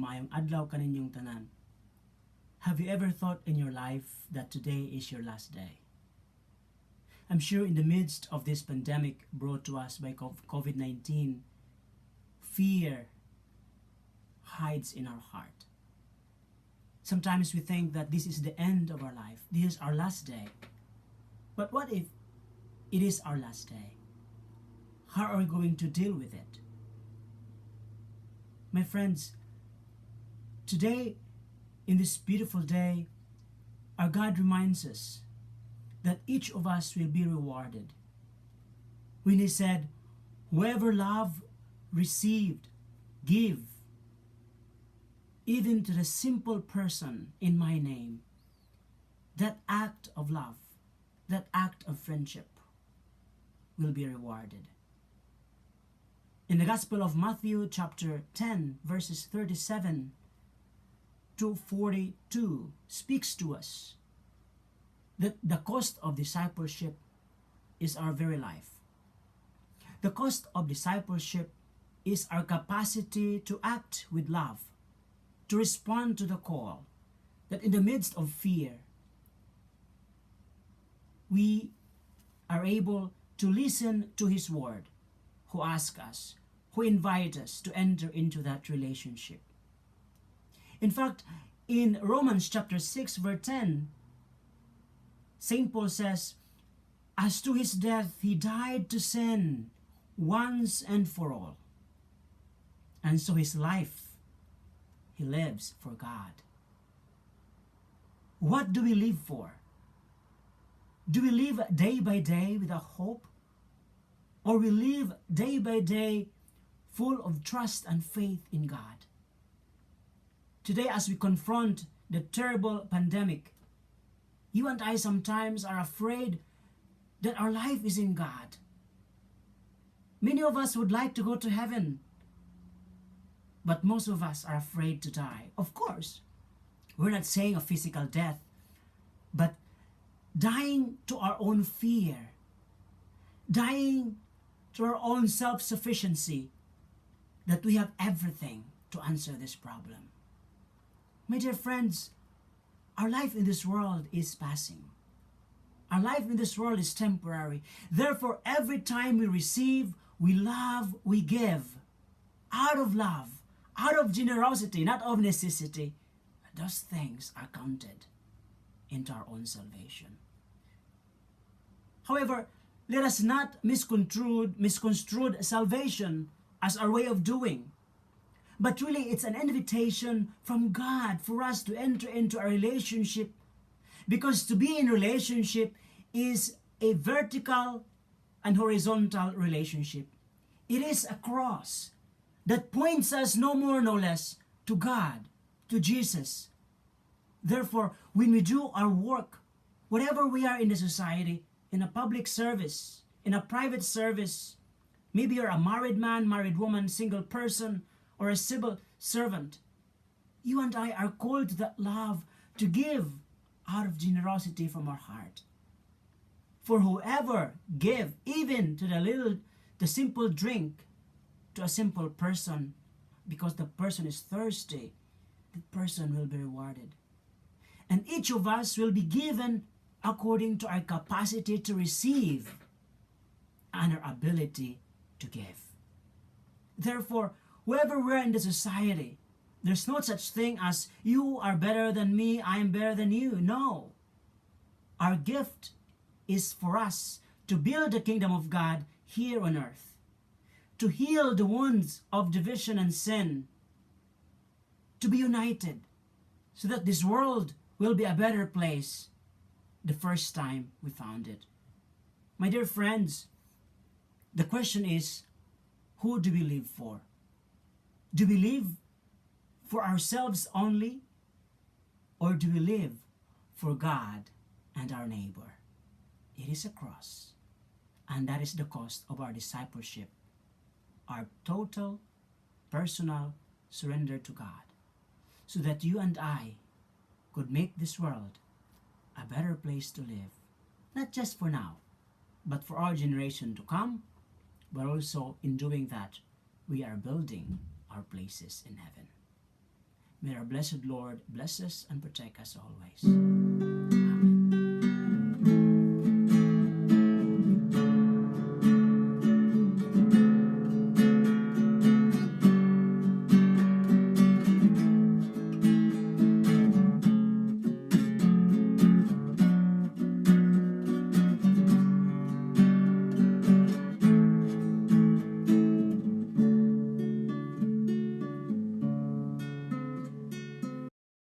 Maayong adlaw kaninyong tanan. Have you ever thought in your life that today is your last day? I'm sure in the midst of this pandemic brought to us by COVID-19, fear hides in our heart. Sometimes we think that this is the end of our life. This is our last day. But what if it is our last day? How are we going to deal with it? My friends, today, in this beautiful day, our God reminds us that each of us will be rewarded. When He said, whoever love received, give, even to the simple person in my name, that act of love, that act of friendship will be rewarded. In the Gospel of Matthew chapter 10 verses 37 to 42 speaks to us that the cost of discipleship is our very life. The cost of discipleship is our capacity to act with love, to respond to the call, that in the midst of fear, we are able to listen to His word, who asks us, who invite us to enter into that relationship. In fact, in Romans chapter 6 verse 10, St. Paul says, as to His death, He died to sin once and for all. And so His life, He lives for God. What do we live for? Do we live day by day with a hope? Or we live day by day full of trust and faith in God? Today, as we confront the terrible pandemic, you and I sometimes are afraid that our life is in God. Many of us would like to go to heaven, but most of us are afraid to die. Of course, we're not saying a physical death, but dying to our own fear, dying to our own self-sufficiency, that we have everything to answer this problem. My dear friends, our life in this world is passing. Our life in this world is temporary. Therefore, every time we receive, we love, we give. Out of love, out of generosity, not of necessity. Those things are counted into our own salvation. However, let us not misconstrued salvation as our way of doing. But really, it's an invitation from God for us to enter into a relationship, because to be in relationship is a vertical and horizontal relationship. It is a cross that points us no more, no less to God, to Jesus. Therefore, when we do our work, whatever we are in the society, in a public service, in a private service, maybe you're a married man, married woman, single person, or a civil servant, you and I are called to that love, to give out of generosity from our heart. For whoever give, even to the simple drink, to a simple person, because the person is thirsty, the person will be rewarded. And each of us will be given according to our capacity to receive and our ability to give. Therefore, whoever we're in the society, there's no such thing as you are better than me, I am better than you. No. Our gift is for us to build the kingdom of God here on earth, to heal the wounds of division and sin, to be united so that this world will be a better place the first time we found it. My dear friends, the question is, who do we live for? Do we live for ourselves only, or do we live for God and our neighbor? It is a cross, and that is the cost of our discipleship, our total personal surrender to God, so that you and I could make this world a better place to live, not just for now, but for our generation to come, but also in doing that, we are building our places in heaven. May our blessed Lord bless us and protect us always.